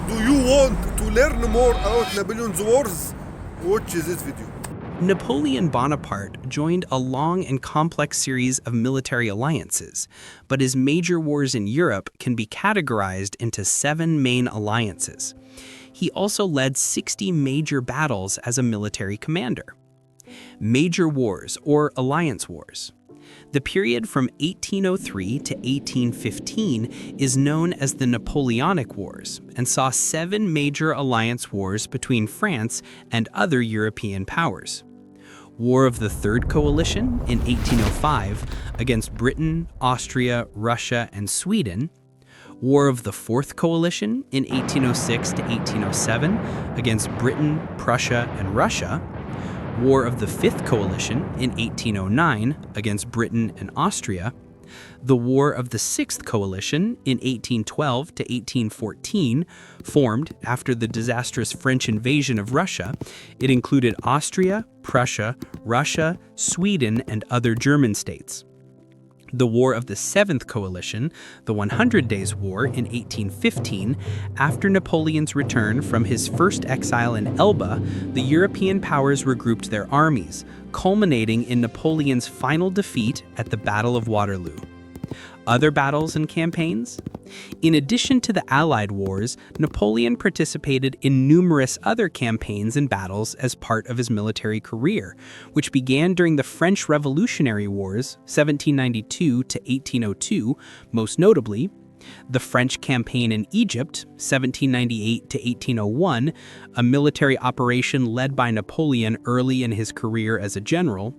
Do you want to learn more about Napoleon's wars? Watch this video. Napoleon Bonaparte joined a long and complex series of military alliances, but his major wars in Europe can be categorized into 7 main alliances. He also led 60 major battles as a military commander. Major wars, or alliance wars. The period from 1803 to 1815 is known as the Napoleonic Wars and saw 7 major alliance wars between France and other European powers. War of the Third Coalition in 1805 against Britain, Austria, Russia, and Sweden. War of the Fourth Coalition in 1806 to 1807 against Britain, Prussia, and Russia. War of the Fifth Coalition in 1809 against Britain and Austria. The War of the Sixth Coalition in 1812 to 1814, formed after the disastrous French invasion of Russia. It included Austria, Prussia, Russia, Sweden, and other German states. The War of the Seventh Coalition, the 100 Days' War in 1815, after Napoleon's return from his first exile in Elba, the European powers regrouped their armies, culminating in Napoleon's final defeat at the Battle of Waterloo. Other battles and campaigns? In addition to the Allied Wars, Napoleon participated in numerous other campaigns and battles as part of his military career, which began during the French Revolutionary Wars, 1792 to 1802, most notably the French campaign in Egypt, 1798 to 1801, a military operation led by Napoleon early in his career as a general,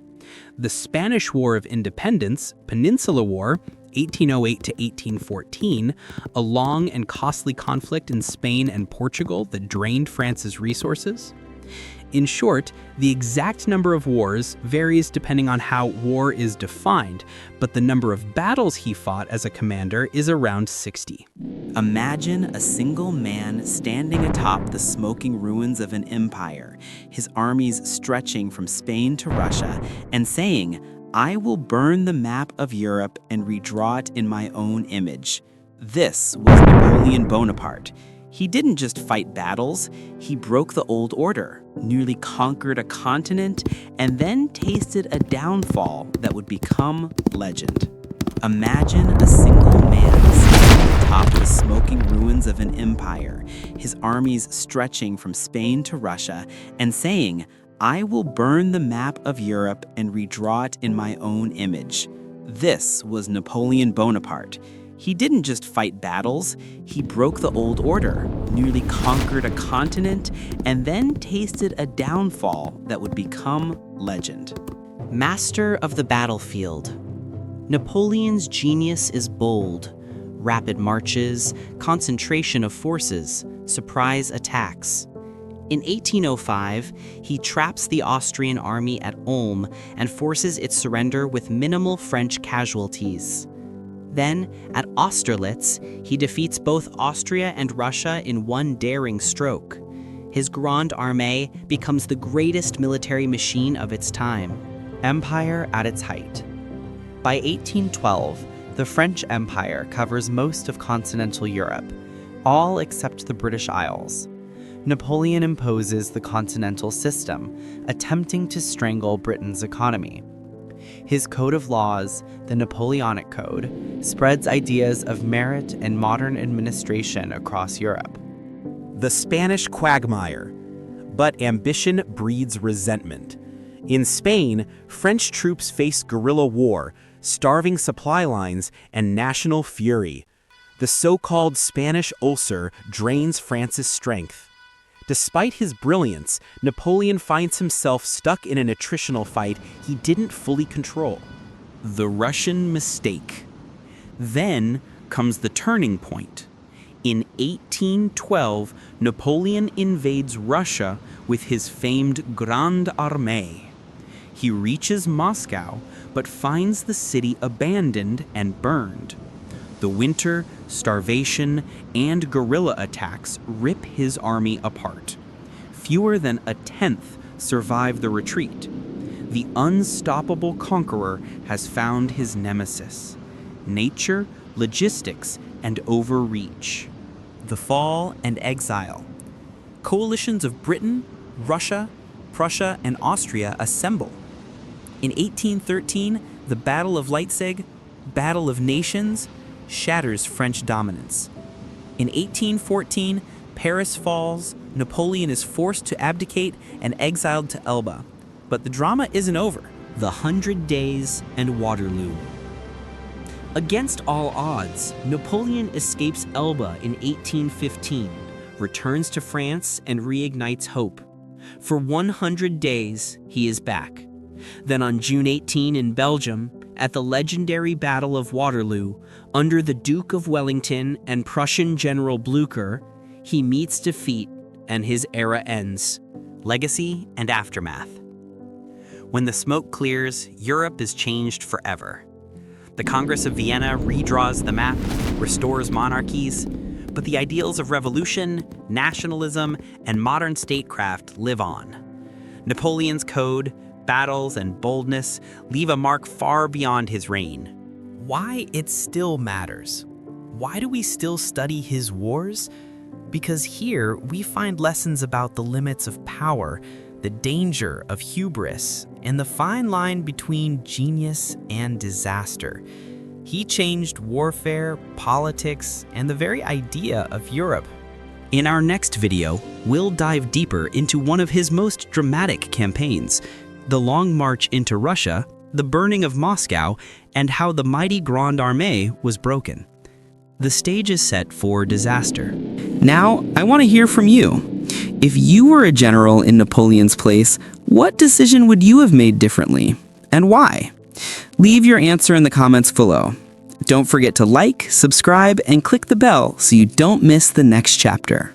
the Spanish War of Independence, Peninsula War, 1808 to 1814, a long and costly conflict in Spain and Portugal that drained France's resources. In short, the exact number of wars varies depending on how war is defined, but the number of battles he fought as a commander is around 60. Imagine a single man standing atop the smoking ruins of an empire, his armies stretching from Spain to Russia, and saying, "I will burn the map of Europe and redraw it in my own image." This was Napoleon Bonaparte. He didn't just fight battles, he broke the old order, nearly conquered a continent, and then tasted a downfall that would become legend. Imagine a single man standing atop the smoking ruins of an empire, his armies stretching from Spain to Russia, and saying, "I will burn the map of Europe and redraw it in my own image." This was Napoleon Bonaparte. He didn't just fight battles, he broke the old order, nearly conquered a continent, and then tasted a downfall that would become legend. Master of the battlefield. Napoleon's genius is bold. Rapid marches, concentration of forces, surprise attacks. In 1805, he traps the Austrian army at Ulm and forces its surrender with minimal French casualties. Then, at Austerlitz, he defeats both Austria and Russia in one daring stroke. His Grande Armée becomes the greatest military machine of its time. Empire at its height. By 1812, the French Empire covers most of continental Europe, all except the British Isles. Napoleon imposes the continental system, attempting to strangle Britain's economy. His code of laws, the Napoleonic Code, spreads ideas of merit and modern administration across Europe. The Spanish quagmire. But ambition breeds resentment. In Spain, French troops face guerrilla war, starving supply lines, and national fury. The so-called Spanish ulcer drains France's strength. Despite his brilliance, Napoleon finds himself stuck in an attritional fight he didn't fully control. The Russian mistake. Then comes the turning point. In 1812, Napoleon invades Russia with his famed Grande Armée. He reaches Moscow, but finds the city abandoned and burned. The winter, starvation, and guerrilla attacks rip his army apart. Fewer than a tenth survive the retreat. The unstoppable conqueror has found his nemesis: nature, logistics, and overreach. the fall and exile. Coalitions of Britain, Russia, Prussia, and Austria assemble. In 1813, the Battle of Leipzig, Battle of Nations, shatters French dominance. In 1814, Paris falls, Napoleon is forced to abdicate and exiled to Elba. But the drama isn't over. The 100 Days and Waterloo. Against all odds, Napoleon escapes Elba in 1815, returns to France, and reignites hope. For 100 days, he is back. Then on June 18 in Belgium, at the legendary Battle of Waterloo, under the Duke of Wellington and Prussian General Blücher, he meets defeat and his era ends. Legacy and aftermath. When the smoke clears, Europe is changed forever. The Congress of Vienna redraws the map, restores monarchies, but the ideals of revolution, nationalism, and modern statecraft live on. Napoleon's code, battles, and boldness leave a mark far beyond his reign. Why it still matters. Why do we still study his wars? Because here we find lessons about the limits of power, the danger of hubris, and the fine line between genius and disaster. He changed warfare, politics, and the very idea of Europe. In our next video, we'll dive deeper into one of his most dramatic campaigns, the Long March into Russia, the burning of Moscow, and how the mighty Grande Armée was broken. The stage is set for disaster. Now, I want to hear from you. If you were a general in Napoleon's place, what decision would you have made differently, and why? Leave your answer in the comments below. Don't forget to like, subscribe, and click the bell so you don't miss the next chapter.